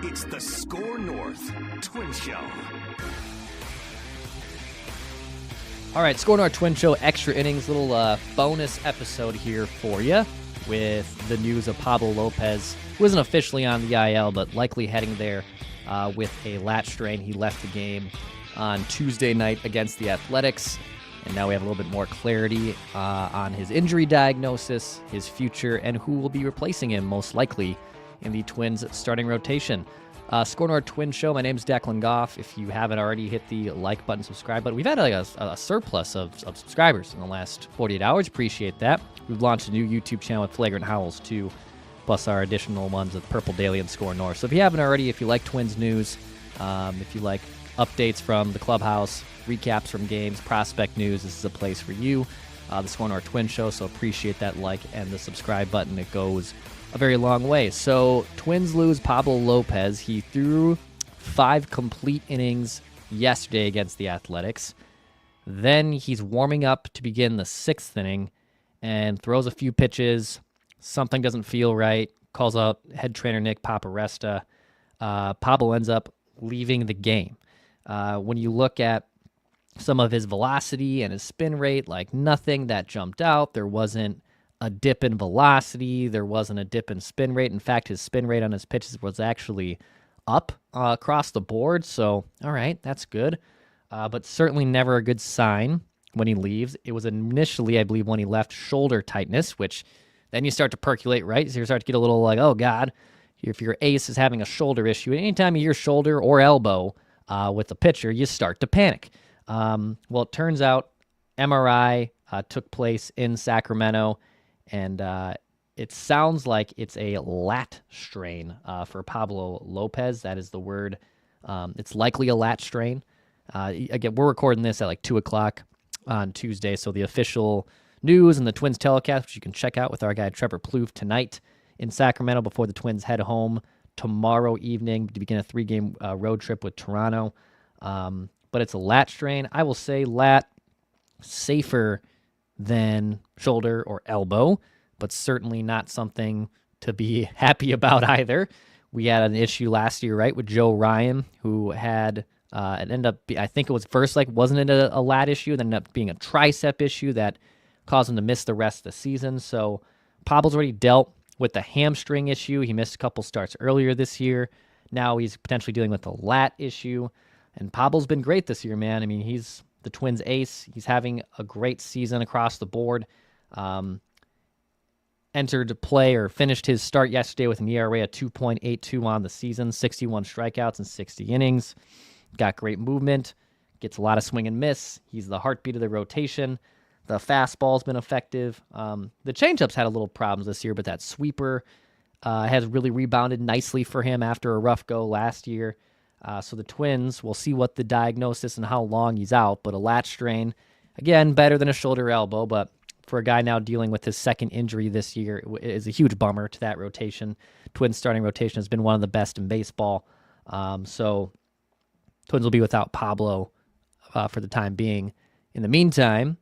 It's the SKOR North Twins Show. All right, SKOR North Twins Show extra innings, little bonus episode here for you with the news of Pablo Lopez, who isn't officially on the IL, but likely heading there with a lat strain. He left the game on Tuesday night against the Athletics, and now we have a little bit more clarity on his injury diagnosis, his future, and who will be replacing him most likely in the Twins starting rotation. SKOR North Twins Show. My name's Declan Goff. If you haven't already, hit the like button, subscribe button. We've had a surplus of subscribers in the last 48 hours. Appreciate that. We've launched a new YouTube channel with Flagrant Howls too, plus our additional ones with Purple Daily and SKOR North. So if you haven't already, if you like Twins news, if you like updates from the clubhouse, recaps from games, prospect news, this is a place for you. The SKOR North Twins Show. So appreciate that like and the subscribe button. It goes a very long way. So Twins lose Pablo Lopez. He threw 5 complete innings yesterday against the Athletics. Then he's warming up to begin the 6th inning and throws a few pitches. Something doesn't feel right. Calls out head trainer Nick Paparesta. Pablo ends up leaving the game. When you look at some of his velocity and his spin rate, like nothing that jumped out. There wasn't a dip in velocity. There wasn't a dip in spin rate. In fact, his spin rate on his pitches was actually up across the board. So, all right, that's good. But certainly never a good sign when he leaves. It was initially, I believe, when he left, shoulder tightness, which then you start to percolate, right? So you start to get a little like, oh, God, if your ace is having a shoulder issue, anytime you hear shoulder or elbow with a pitcher, you start to panic. Well, it turns out MRI took place in Sacramento, and it sounds like it's a lat strain for Pablo Lopez. That is the word. It's likely a lat strain. Again, we're recording this at like 2 o'clock on Tuesday, so the official news and the Twins telecast, which you can check out with our guy Trevor Plouffe tonight in Sacramento before the Twins head home tomorrow evening to begin a 3-game road trip with Toronto. But it's a lat strain. I will say lat safer than shoulder or elbow, but certainly not something to be happy about either. We had an issue last year, right, with Joe Ryan, who had it ended up, I think it was first like wasn't it a lat issue, then ended up being a tricep issue that caused him to miss the rest of the season. So Pablo's already dealt with the hamstring issue. He missed a couple starts earlier this year. Now he's potentially dealing with the lat issue. And Pablo's been great this year, man. I mean, he's the Twins' ace. He's having a great season across the board. Entered play or finished his start yesterday with an ERA of 2.82 on the season, 61 strikeouts in 60 innings. Got great movement, gets a lot of swing and miss. He's the heartbeat of the rotation. The fastball's been effective. The changeup's had a little problems this year, but that sweeper has really rebounded nicely for him after a rough go last year. So the Twins, we'll see what the diagnosis and how long he's out, but a lat strain, again, better than a shoulder or elbow, but for a guy now dealing with his second injury this year, it is a huge bummer to that rotation. Twins starting rotation has been one of the best in baseball. So Twins will be without Pablo for the time being. In the meantime,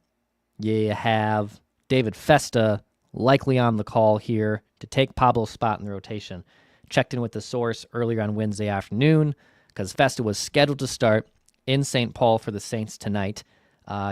you have David Festa likely on the call here to take Pablo's spot in the rotation. Checked in with the source earlier on Wednesday afternoon, because Festa was scheduled to start in St. Paul for the Saints tonight.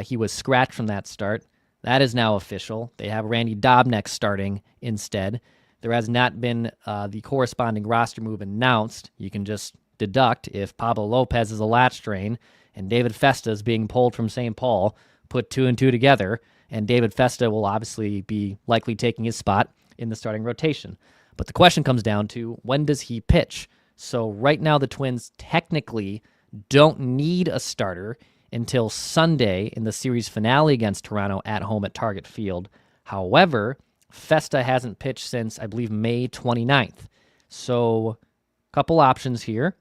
He was scratched from that start. That is now official. They have Randy Dobnak starting instead. There has not been the corresponding roster move announced. You can just deduct if Pablo Lopez is a lat strain and David Festa is being pulled from St. Paul, put 2 and 2 together, and David Festa will obviously be likely taking his spot in the starting rotation. But the question comes down to, when does he pitch? So right now the Twins technically don't need a starter until Sunday in the series finale against Toronto at home at Target Field. However, Festa hasn't pitched since, I believe, May 29th. So a couple options here.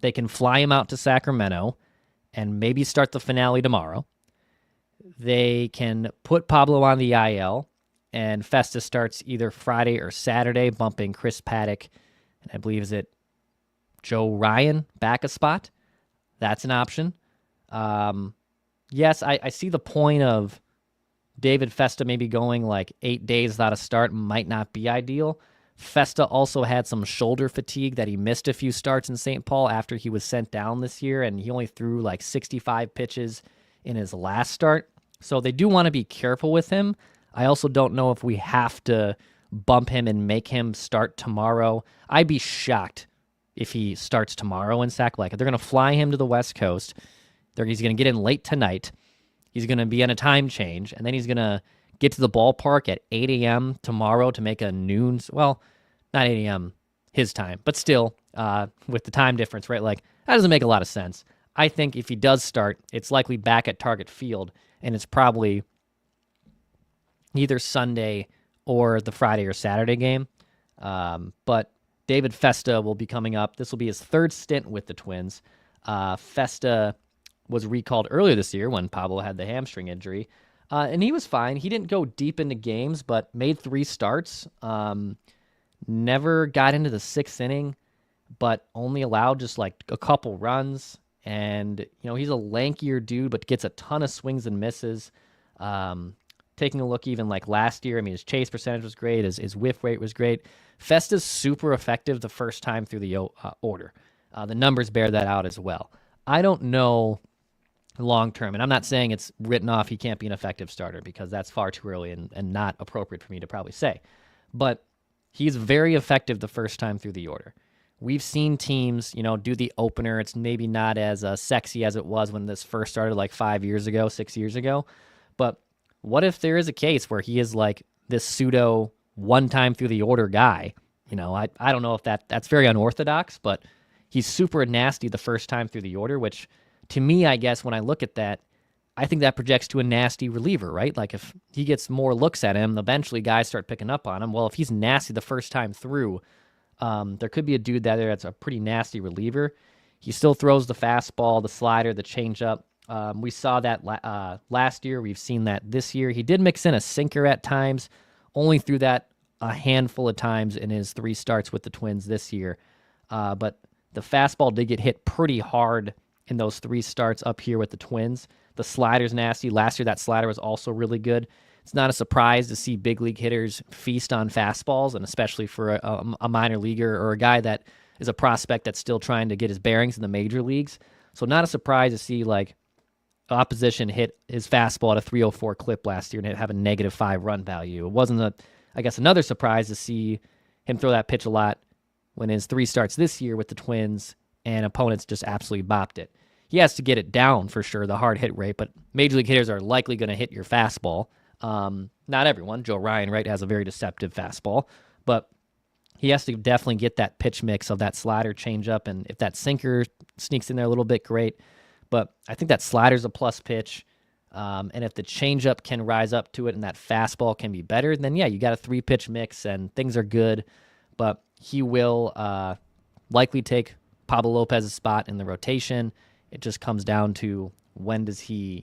They can fly him out to Sacramento and maybe start the finale tomorrow. They can put Pablo on the IL, and Festa starts either Friday or Saturday, bumping Chris Paddock, and I believe is it Joe Ryan back a spot. That's an option. Yes, I see the point of David Festa maybe going like 8 days without a start might not be ideal, Festa also had some shoulder fatigue that he missed a few starts in St. Paul after he was sent down this year, and he only threw like 65 pitches in his last start. So they do want to be careful with him. I also don't know if we have to bump him and make him start tomorrow. I'd be shocked if he starts tomorrow in Sac Lake. They're going to fly him to the West Coast. He's going to get in late tonight. He's going to be on a time change, and then he's going to get to the ballpark at 8 a.m. tomorrow to make a noon. Well, not 8 a.m. his time, but still, with the time difference, right? Like, that doesn't make a lot of sense. I think if he does start, it's likely back at Target Field, and it's probably either Sunday or the Friday or Saturday game. But David Festa will be coming up. This will be his third stint with the Twins. Festa was recalled earlier this year when Pablo had the hamstring injury. And he was fine. He didn't go deep into games, but made 3 starts. Never got into the 6th inning, but only allowed just like a couple runs. And, he's a lankier dude, but gets a ton of swings and misses. Taking a look even like last year, his chase percentage was great. His whiff rate was great. Festa's super effective the first time through the order. The numbers bear that out as well. I don't know long term, and I'm not saying it's written off he can't be an effective starter because that's far too early and not appropriate for me to probably say. But he's very effective the first time through the order. We've seen teams, do the opener. It's maybe not as sexy as it was when this first started like 6 years ago. But what if there is a case where he is like this pseudo one time through the order guy? I don't know if that's very unorthodox, but he's super nasty the first time through the order, which to me, I guess when I look at that, I think that projects to a nasty reliever, right? Like if he gets more looks at him, eventually guys start picking up on him. Well, if he's nasty the first time through, there could be a dude that's a pretty nasty reliever. He still throws the fastball, the slider, the changeup. We saw that last year. We've seen that this year. He did mix in a sinker at times, only threw that a handful of times in his 3 starts with the Twins this year. But the fastball did get hit pretty hard in those 3 starts up here with the Twins. The slider's nasty. Last year, that slider was also really good. It's not a surprise to see big league hitters feast on fastballs, and especially for a minor leaguer or a guy that is a prospect that's still trying to get his bearings in the major leagues. So not a surprise to see like opposition hit his fastball at a 304 clip last year and have a -5 run value. It wasn't another surprise to see him throw that pitch a lot when his 3 starts this year with the Twins and opponents just absolutely bopped it. He has to get it down for sure, the hard hit rate, but major league hitters are likely going to hit your fastball. Not everyone. Joe Ryan, right, has a very deceptive fastball, but he has to definitely get that pitch mix of that slider changeup, and if that sinker sneaks in there a little bit, great. But I think that slider's a plus pitch, and if the changeup can rise up to it and that fastball can be better, then yeah, you got a 3-pitch mix and things are good. But he will likely take Pablo Lopez's spot in the rotation. It just comes down to when does he,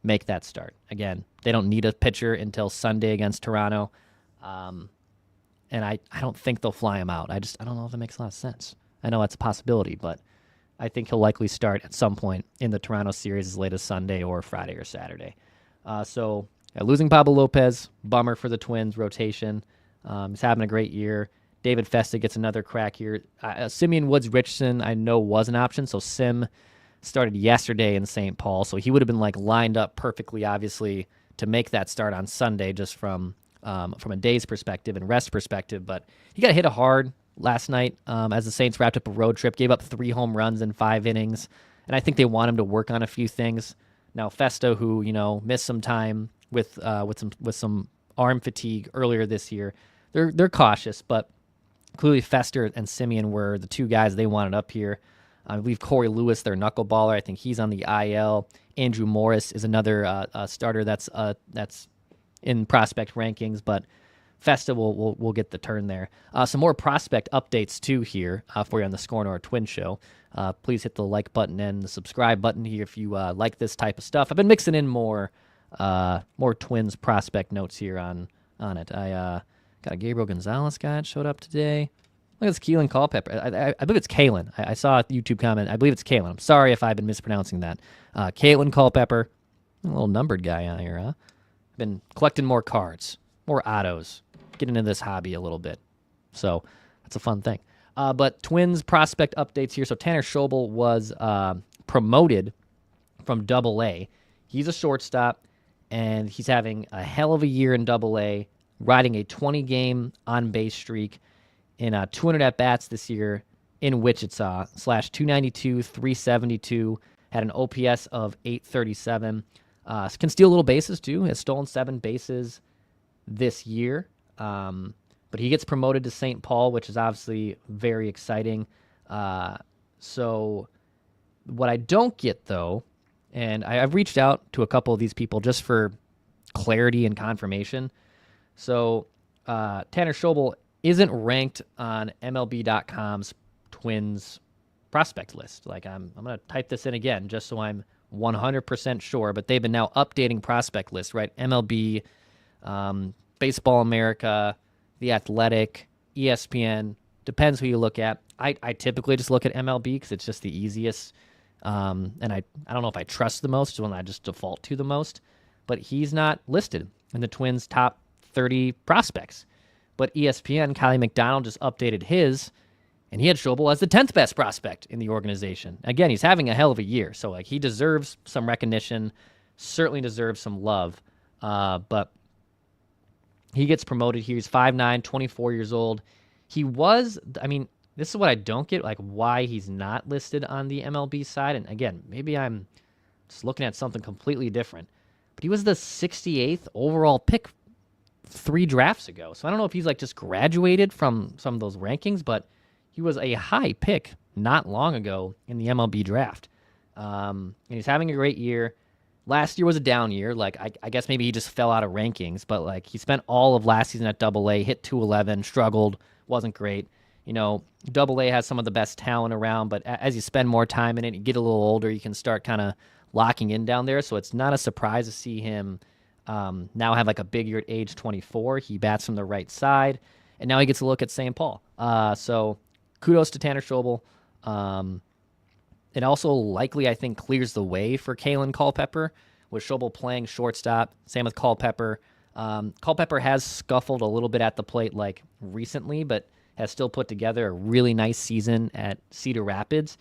make that start. Again, they don't need a pitcher until Sunday against Toronto. And I don't think they'll fly him out. I don't know if it makes a lot of sense. I know that's a possibility, but I think he'll likely start at some point in the Toronto series as late as Sunday or Friday or Saturday. So losing Pablo Lopez, bummer for the Twins rotation. He's having a great year. David Festa gets another crack here. Simeon Woods-Richardson, I know, was an option. So Sim started yesterday in St. Paul. So he would have been like lined up perfectly, obviously, to make that start on Sunday just from a day's perspective and rest perspective. But he got hit hard last night as the Saints wrapped up a road trip, gave up 3 home runs in 5 innings. And I think they want him to work on a few things. Now, Festa, who, missed some time with some arm fatigue earlier this year, they're cautious, but clearly Festa and Simeon were the 2 guys they wanted up here. I believe Corey Lewis, their knuckleballer, I think he's on the IL. Andrew Morris is another starter that's in prospect rankings, but Festa will get the turn there. Some more prospect updates too here for you on the SKOR North Twins Show. Please hit the like button and the subscribe button here if you like this type of stuff. I've been mixing in more Twins prospect notes here on it. I got a Gabriel Gonzalez guy that showed up today. Look at this Keelan Culpepper. I believe it's Kalen. I saw a YouTube comment. I believe it's Kalen. I'm sorry if I've been mispronouncing that. Kalen Culpepper. A little numbered guy out here, huh? Been collecting more cards, more autos, getting into this hobby a little bit. So that's a fun thing. But Twins prospect updates here. So Tanner Schobel was promoted from Double A. He's a shortstop, and he's having a hell of a year in Double A, riding a 20-game on-base streak in 200 at-bats this year in Wichita, slash 292, 372, had an OPS of 837. Can steal little bases, too. Has stolen 7 bases this year. But he gets promoted to St. Paul, which is obviously very exciting. So what I don't get, though, and I've reached out to a couple of these people just for clarity and confirmation. So Tanner Schobel isn't ranked on MLB.com's Twins prospect list. Like I'm going to type this in again just so I'm 100% sure, but they've been now updating prospect lists, right? MLB, Baseball America, The Athletic, ESPN, depends who you look at. I typically just look at MLB because it's just the easiest. And I don't know if I trust the most, it's one I just default to the most. But he's not listed in the Twins' top 30 prospects. But ESPN, Kylie McDonald just updated his, and he had Schobel as the 10th best prospect in the organization. Again, he's having a hell of a year, so like he deserves some recognition, certainly deserves some love. But he gets promoted here. He's 5'9", 24 years old. He was, I mean, this is what I don't get, like why he's not listed on the MLB side. And again, maybe I'm just looking at something completely different. But he was the 68th overall pick 3 drafts ago. So I don't know if he's like just graduated from some of those rankings, but he was a high pick not long ago in the MLB draft. And he's having a great year. Last year was a down year. Like I guess maybe he just fell out of rankings, but like he spent all of last season at Double A, hit 211, struggled, wasn't great. You know, Double A has some of the best talent around, but as you spend more time in it, you get a little older, you can start kind of locking in down there. So it's not a surprise to see him now have like a big year at age 24. He bats from the right side, and now he gets a look at St. Paul. So kudos to Tanner Schobel. It also likely, I think, clears the way for Kalen Culpepper, with Schobel playing shortstop. Same with Culpepper. Culpepper has scuffled a little bit at the plate like recently, but has still put together a really nice season at Cedar Rapids.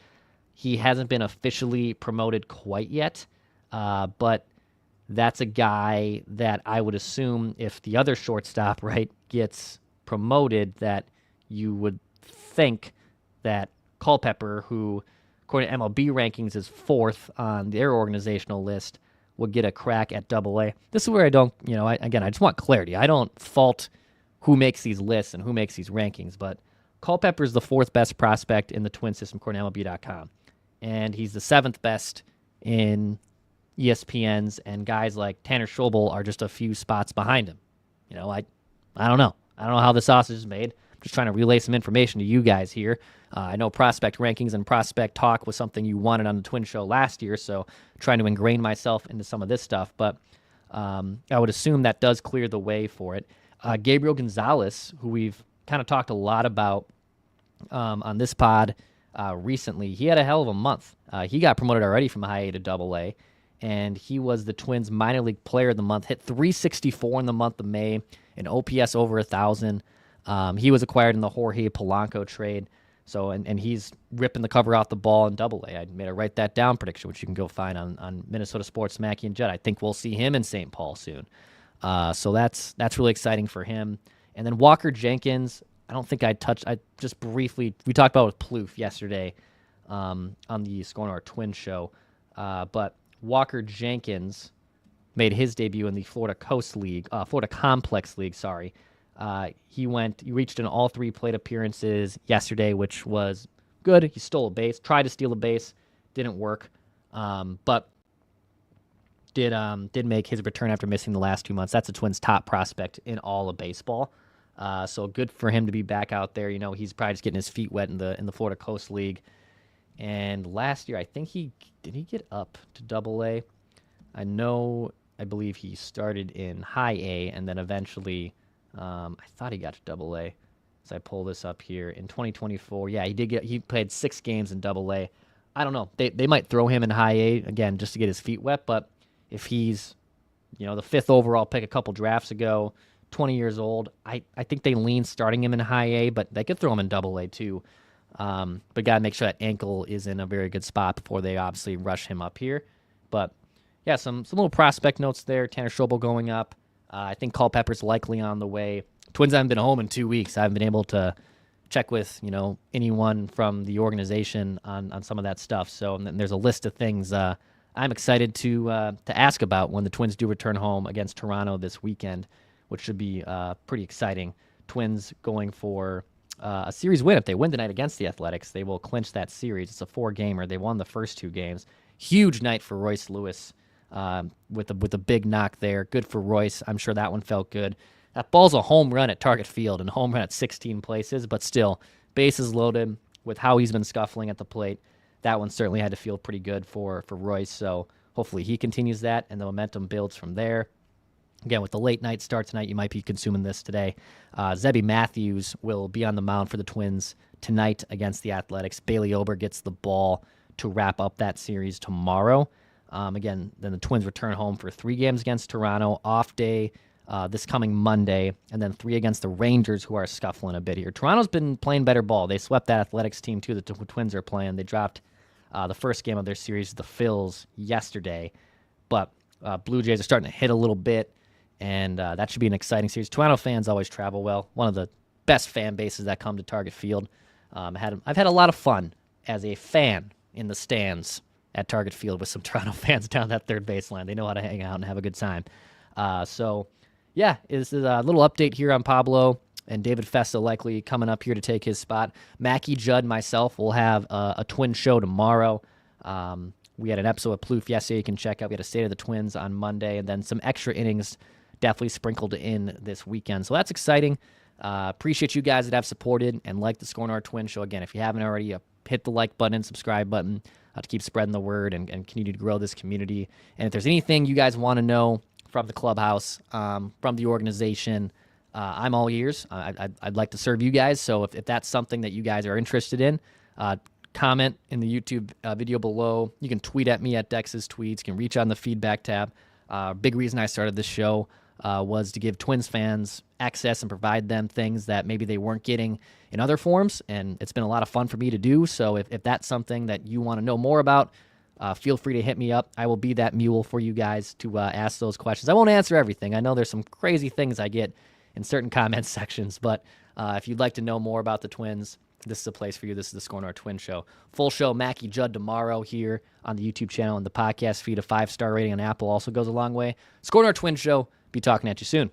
He hasn't been officially promoted quite yet, but that's a guy that I would assume if the other shortstop, right, gets promoted, that you would think that Culpepper, who according to MLB rankings is 4th on their organizational list, would get a crack at Double A. This is where I don't, I just want clarity. I don't fault who makes these lists and who makes these rankings, but Culpepper is the 4th best prospect in the Twin system according to MLB.com, and he's the 7th best in ESPN's, and guys like Tanner Schobel are just a few spots behind him. I don't know. I don't know how the sausage is made. I'm just trying to relay some information to you guys here. I know prospect rankings and prospect talk was something you wanted on the Twin Show last year, so trying to ingrain myself into some of this stuff, but I would assume that does clear the way for it. Gabriel Gonzalez, who we've kind of talked a lot about on this pod recently, he had a hell of a month. He got promoted already from high A to Double A, and he was the Twins minor league player of the month, hit 364 in the month of May, an OPS over 1,000. He was acquired in the Jorge Polanco trade. So, and he's ripping the cover off the ball in Double A. I made a write that down prediction, which you can go find on Minnesota Sports, Mackey and Judd. I think we'll see him in St. Paul soon. So that's really exciting for him. And then Walker Jenkins, I don't think I just briefly, we talked about with Plouffe yesterday on the SKOR North Twins Show. But Walker Jenkins made his debut in the Florida Complex League, sorry. He reached in all 3 plate appearances yesterday, which was good. He stole a base, tried to steal a base, didn't work, but did make his return after missing the last 2 months. That's the Twins' top prospect in all of baseball. So good for him to be back out there. He's probably just getting his feet wet in the Florida Coast League. And last year, I think did he get up to Double A? I believe he started in High A and then eventually. I thought he got to Double A. So I pull this up here in 2024. Yeah, he played 6 games in Double A. I don't know. They might throw him in High A again just to get his feet wet. But if he's, the 5th overall pick a couple drafts ago, 20 years old. I think they lean starting him in high A, but they could throw him in double A too. But got to make sure that ankle is in a very good spot before they obviously rush him up here. But yeah, some little prospect notes there. Tanner Schobel going up. I think Culpepper's likely on the way. Twins haven't been home in 2 weeks. I haven't been able to check with anyone from the organization on some of that stuff. So there's a list of things I'm excited to ask about when the Twins do return home against Toronto this weekend, which should be pretty exciting. Twins going for a series win. If they win tonight against the Athletics, they will clinch that series. It's a 4-gamer. They won the first 2 games. Huge night for Royce Lewis with a big knock there. Good for Royce. I'm sure that one felt good. That ball's a home run at Target Field and a home run at 16 places, but still, bases loaded with how he's been scuffling at the plate. That one certainly had to feel pretty good for Royce, so hopefully he continues that and the momentum builds from there. Again, with the late night start tonight, you might be consuming this today. Zebby Matthews will be on the mound for the Twins tonight against the Athletics. Bailey Ober gets the ball to wrap up that series tomorrow. Again, then the Twins return home for 3 games against Toronto, off day this coming Monday, and then 3 against the Rangers, who are scuffling a bit here. Toronto's been playing better ball. They swept that Athletics team, too, the Twins are playing. They dropped the first game of their series to the Phils yesterday, but Blue Jays are starting to hit a little bit, and that should be an exciting series. Toronto fans always travel well. One of the best fan bases that come to Target Field. I've had a lot of fun as a fan in the stands at Target Field with some Toronto fans down that third baseline. They know how to hang out and have a good time. Yeah, this is a little update here on Pablo and David Festa likely coming up here to take his spot. Mackie, Judd, myself will have a Twin show tomorrow. We had an episode of Plouffe yesterday you can check out. We had a State of the Twins on Monday, and then some extra innings definitely sprinkled in this weekend. So that's exciting. Appreciate you guys that have supported and liked the SKOR North Twin show. Again, if you haven't already, hit the like button and subscribe button to keep spreading the word and continue to grow this community. And if there's anything you guys want to know from the clubhouse, from the organization, I'm all ears. I'd like to serve you guys. So if that's something that you guys are interested in, comment in the YouTube video below. You can tweet at me at Dex's Tweets. You can reach on the feedback tab. Big reason I started this show was to give Twins fans access and provide them things that maybe they weren't getting in other forms. And it's been a lot of fun for me to do. So if that's something that you want to know more about, feel free to hit me up. I will be that mule for you guys to ask those questions. I won't answer everything. I know there's some crazy things I get in certain comment sections, but if you'd like to know more about the Twins, this is a place for you. This is the SKOR North Twin Show. Full show, Mackie Judd tomorrow here on the YouTube channel and the podcast feed. A 5-star rating on Apple also goes a long way. SKOR North Twin Show. Be talking at you soon.